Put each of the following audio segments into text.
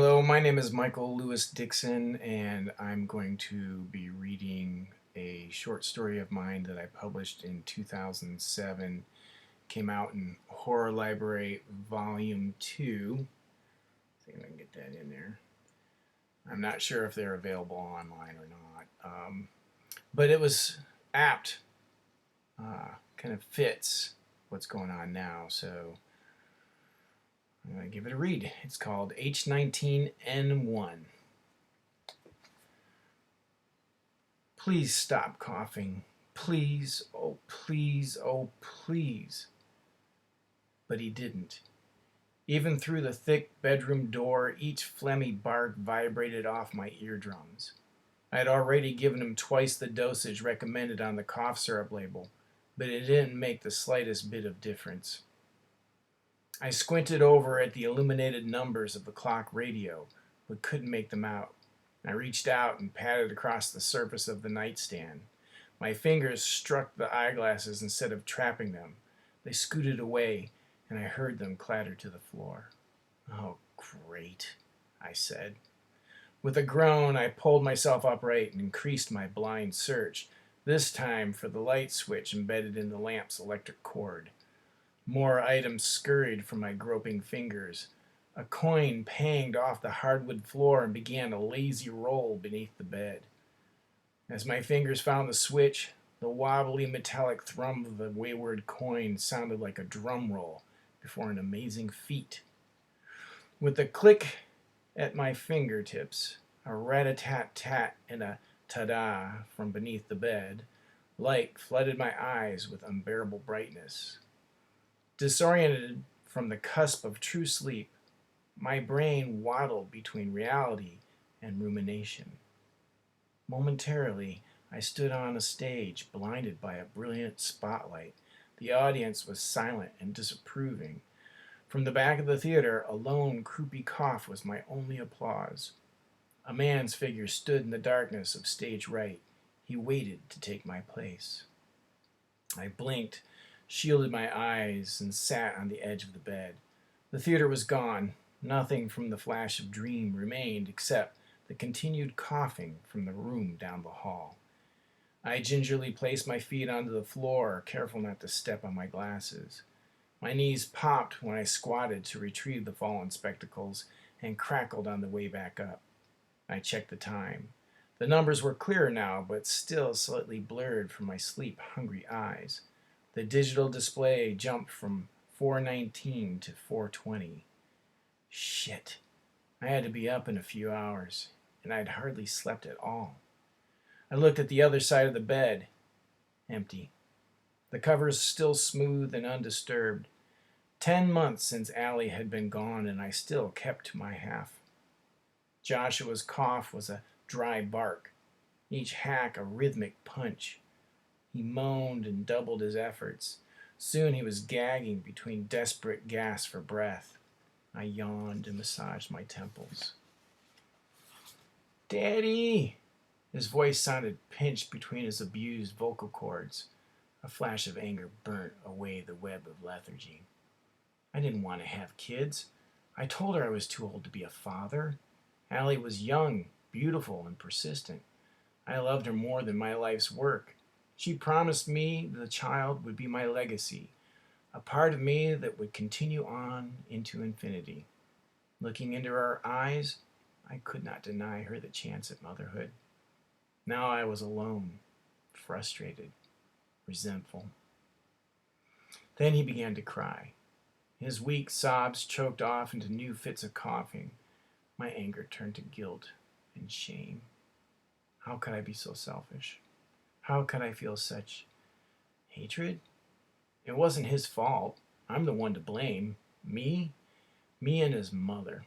Hello, my name is Michael Lewis Dixon, and I'm going to be reading a short story of mine that I published in 2007. Came out in Horror Library Volume 2. See if I can get that in there. I'm not sure if they're available online or not, but it was apt, kind of fits what's going on now, so I'm going to give it a read. It's called H19N1. Please stop coughing. Please, oh please, oh please. But he didn't. Even through the thick bedroom door, each phlegmy bark vibrated off my eardrums. I had already given him twice the dosage recommended on the cough syrup label, but it didn't make the slightest bit of difference. I squinted over at the illuminated numbers of the clock radio, but couldn't make them out. I reached out and patted across the surface of the nightstand. My fingers struck the eyeglasses instead of trapping them. They scooted away, and I heard them clatter to the floor. "Oh, great," I said. With a groan, I pulled myself upright and increased my blind search, this time for the light switch embedded in the lamp's electric cord. More items scurried from my groping fingers. A coin panged off the hardwood floor and began a lazy roll beneath the bed. As my fingers found the switch, the wobbly metallic thrum of the wayward coin sounded like a drum roll before an amazing feat. With a click at my fingertips, a rat-a-tat-tat and a ta-da from beneath the bed, light flooded my eyes with unbearable brightness. Disoriented from the cusp of true sleep, my brain waddled between reality and rumination. Momentarily, I stood on a stage, blinded by a brilliant spotlight. The audience was silent and disapproving. From the back of the theater, a lone, croupy cough was my only applause. A man's figure stood in the darkness of stage right. He waited to take my place. I blinked, shielded my eyes, and sat on the edge of the bed. The theater was gone. Nothing from the flash of dream remained except the continued coughing from the room down the hall. I gingerly placed my feet onto the floor, careful not to step on my glasses. My knees popped when I squatted to retrieve the fallen spectacles and crackled on the way back up. I checked the time. The numbers were clearer now, but still slightly blurred from my sleep-hungry eyes. The digital display jumped from 4:19 to 4:20. Shit. I had to be up in a few hours, and I'd hardly slept at all. I looked at the other side of the bed. Empty. The covers still smooth and undisturbed. 10 months since Allie had been gone, and I still kept to my half. Joshua's cough was a dry bark, each hack a rhythmic punch. He moaned and doubled his efforts. Soon he was gagging between desperate gasps for breath. I yawned and massaged my temples. "Daddy!" His voice sounded pinched between his abused vocal cords. A flash of anger burnt away the web of lethargy. I didn't want to have kids. I told her I was too old to be a father. Allie was young, beautiful, and persistent. I loved her more than my life's work. She promised me the child would be my legacy, a part of me that would continue on into infinity. Looking into her eyes, I could not deny her the chance at motherhood. Now I was alone, frustrated, resentful. Then he began to cry. His weak sobs choked off into new fits of coughing. My anger turned to guilt and shame. How could I be so selfish? How could I feel such hatred? It wasn't his fault. I'm the one to blame. Me? Me and his mother.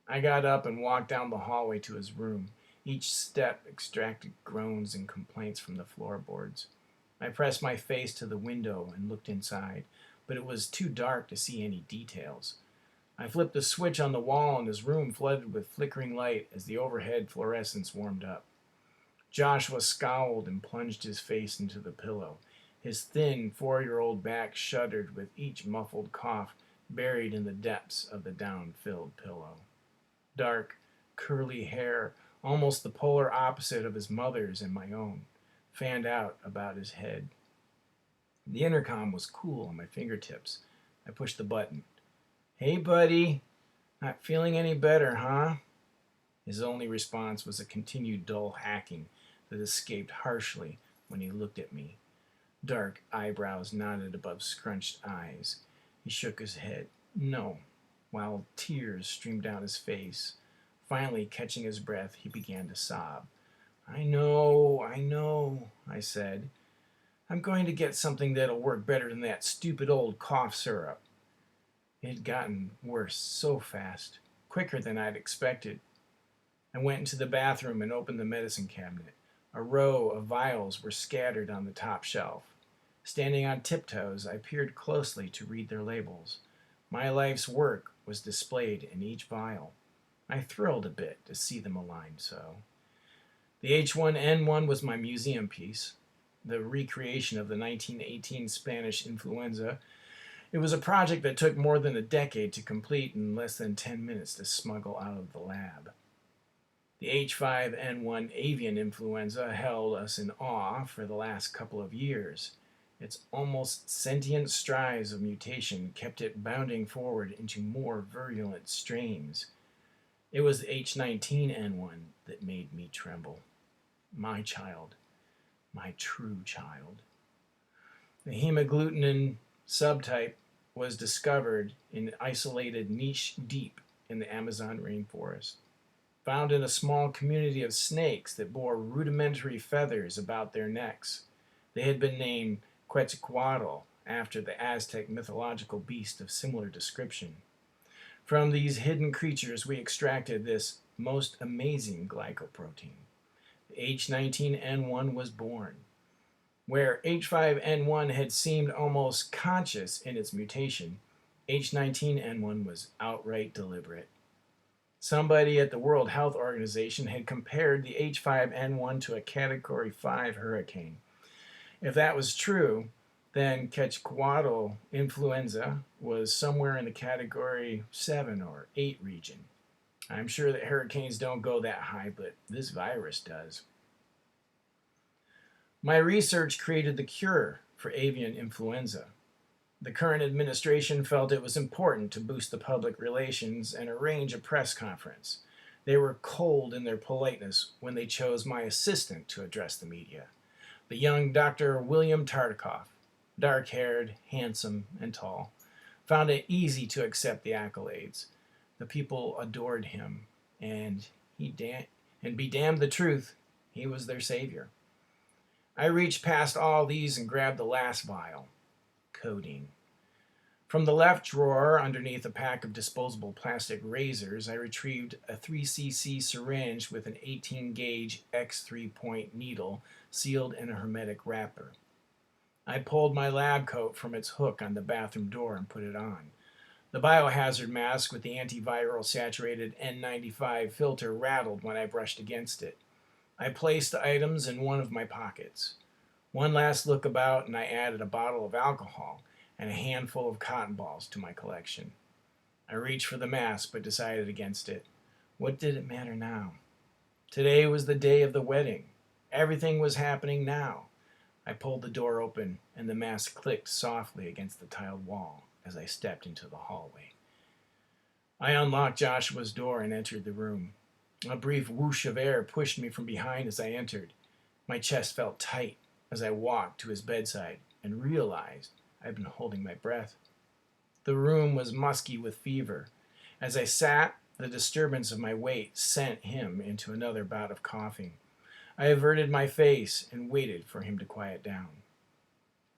I got up and walked down the hallway to his room. Each step extracted groans and complaints from the floorboards. I pressed my face to the window and looked inside, but it was too dark to see any details. I flipped the switch on the wall and his room flooded with flickering light as the overhead fluorescence warmed up. Joshua scowled and plunged his face into the pillow. His thin 4-year-old back shuddered with each muffled cough buried in the depths of the down-filled pillow. Dark, curly hair, almost the polar opposite of his mother's and my own, fanned out about his head. The intercom was cool on my fingertips. I pushed the button. "Hey, buddy. Not feeling any better, huh?" His only response was a continued dull hacking that escaped harshly when he looked at me. Dark eyebrows knotted above scrunched eyes. He shook his head. "No," while tears streamed down his face. Finally, catching his breath, he began to sob. I know, I said. "I'm going to get something that'll work better than that stupid old cough syrup." It had gotten worse so fast, quicker than I'd expected. I went into the bathroom and opened the medicine cabinet. A row of vials were scattered on the top shelf. Standing on tiptoes, I peered closely to read their labels. My life's work was displayed in each vial. I thrilled a bit to see them aligned so. The H19N1 was my museum piece, the recreation of the 1918 Spanish influenza. It was a project that took more than a decade to complete and less than 10 minutes to smuggle out of the lab. The H5N1 avian influenza held us in awe for the last couple of years. Its almost sentient strides of mutation kept it bounding forward into more virulent strains. It was the H19N1 that made me tremble. My child, my true child. The hemagglutinin subtype was discovered in an isolated niche deep in the Amazon rainforest, found in a small community of snakes that bore rudimentary feathers about their necks. They had been named Quetzalcoatl after the Aztec mythological beast of similar description. From these hidden creatures we extracted this most amazing glycoprotein. The H19N1 was born. Where H5N1 had seemed almost conscious in its mutation, H19N1 was outright deliberate. Somebody at the World Health Organization had compared the H5N1 to a Category 5 hurricane. If that was true, then Quetzalcoatl influenza was somewhere in the Category 7 or 8 region. I'm sure that hurricanes don't go that high, but this virus does. My research created the cure for avian influenza. The current administration felt it was important to boost the public relations and arrange a press conference. They were cold in their politeness when they chose my assistant to address the media, the young Dr. William Tartikoff, dark-haired, handsome, and tall, found it easy to accept the accolades. The people adored him, and be damned the truth, he was their savior. I reached past all these and grabbed the last vial. Codeine. From the left drawer, underneath a pack of disposable plastic razors, I retrieved a 3cc syringe with an 18-gauge X3-point needle sealed in a hermetic wrapper. I pulled my lab coat from its hook on the bathroom door and put it on. The biohazard mask with the antiviral saturated N95 filter rattled when I brushed against it. I placed the items in one of my pockets. One last look about and I added a bottle of alcohol and a handful of cotton balls to my collection. I reached for the mask but decided against it. What did it matter now? Today was the day of the wedding. Everything was happening now. I pulled the door open and the mask clicked softly against the tiled wall as I stepped into the hallway. I unlocked Joshua's door and entered the room. A brief whoosh of air pushed me from behind as I entered. My chest felt tight as I walked to his bedside and realized I'd been holding my breath. The room was musky with fever. As I sat, the disturbance of my weight sent him into another bout of coughing. I averted my face and waited for him to quiet down.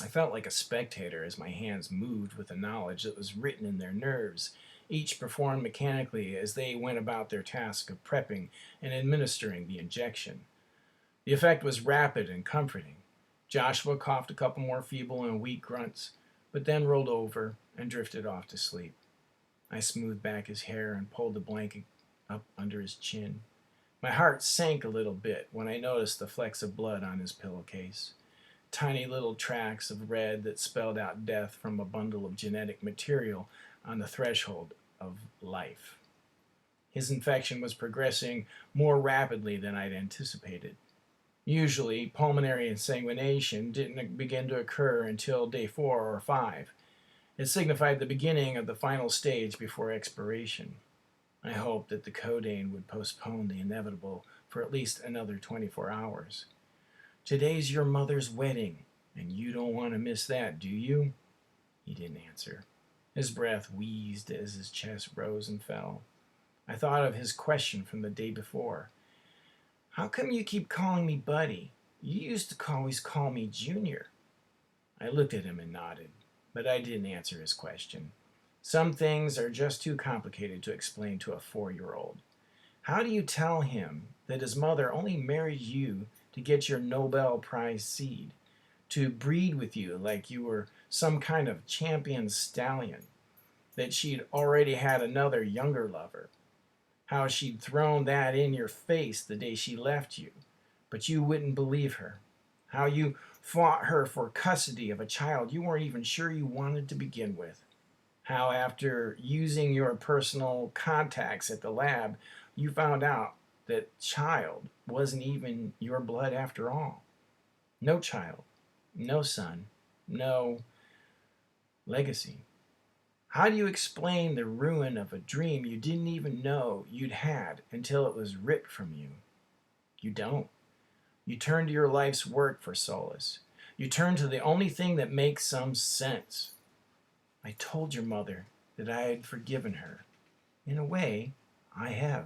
I felt like a spectator as my hands moved with the knowledge that was written in their nerves. Each performed mechanically as they went about their task of prepping and administering the injection. The effect was rapid and comforting. Joshua coughed a couple more feeble and weak grunts, but then rolled over and drifted off to sleep. I smoothed back his hair and pulled the blanket up under his chin. My heart sank a little bit when I noticed the flecks of blood on his pillowcase. Tiny little tracks of red that spelled out death from a bundle of genetic material on the threshold of life. His infection was progressing more rapidly than I'd anticipated. Usually, pulmonary insanguination didn't begin to occur until day 4 or 5. It signified the beginning of the final stage before expiration. I hoped that the codeine would postpone the inevitable for at least another 24 hours. Today's your mother's wedding, and you don't want to miss that, do you? He didn't answer. His breath wheezed as his chest rose and fell. I thought of his question from the day before. How come you keep calling me Buddy? You used to always call me Junior. I looked at him and nodded, but I didn't answer his question. Some things are just too complicated to explain to a 4-year-old. How do you tell him that his mother only married you to get your Nobel Prize seed, to breed with you like you were some kind of champion stallion, that she'd already had another younger lover, how she'd thrown that in your face the day she left you, but you wouldn't believe her, how you fought her for custody of a child you weren't even sure you wanted to begin with, how after using your personal contacts at the lab, you found out that child wasn't even your blood after all. No child, no son, no legacy. How do you explain the ruin of a dream you didn't even know you'd had until it was ripped from you? You don't. You turn to your life's work for solace. You turn to the only thing that makes some sense. I told your mother that I had forgiven her. In a way, I have.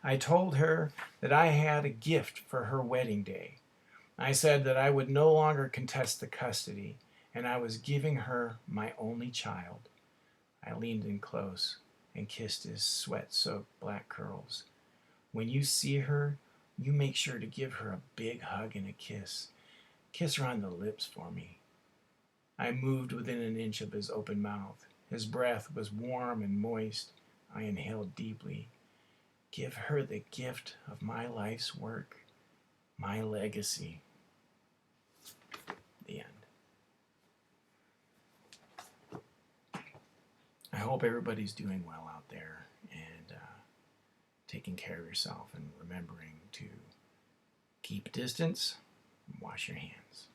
I told her that I had a gift for her wedding day. I said that I would no longer contest the custody, and I was giving her my only child. I leaned in close and kissed his sweat-soaked black curls. When you see her, you make sure to give her a big hug and a kiss. Kiss her on the lips for me. I moved within an inch of his open mouth. His breath was warm and moist. I inhaled deeply. Give her the gift of my life's work, my legacy. The end. I hope everybody's doing well out there and taking care of yourself and remembering to keep distance and wash your hands.